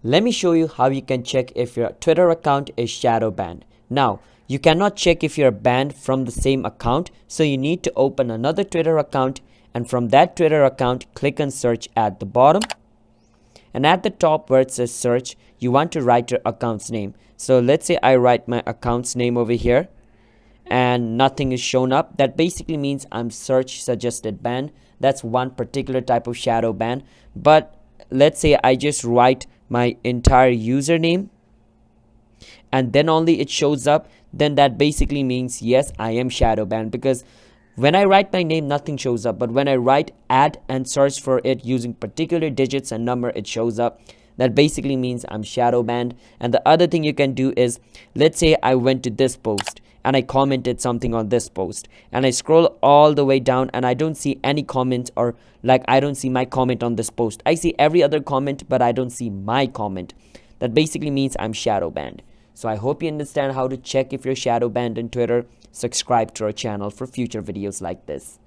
Let me show you how you can check if your Twitter account is shadow banned. Now, you cannot check if you're banned from the same account, so you need to open another Twitter account, and from that Twitter account, click on search at the bottom. And at the top where it says search, you want to write your account's name. So let's say I write my account's name over here and nothing is shown up. That basically means I'm search suggested ban. That's one particular type of shadow ban. But let's say I just write my entire username and then only it shows up, then that basically means yes, I am shadow banned, because when I write my name nothing shows up, but when I write add and search for it using particular digits and number, it shows up. That basically means I'm shadow banned. And the other thing you can do is, let's say I went to this post and I commented something on this post and I scroll all the way down and I don't see any comments, or like I don't see my comment on this post. I see every other comment but I don't see my comment. That basically means I'm shadow banned. So I hope you understand how to check if you're shadow banned on Twitter. Subscribe to our channel for future videos like this.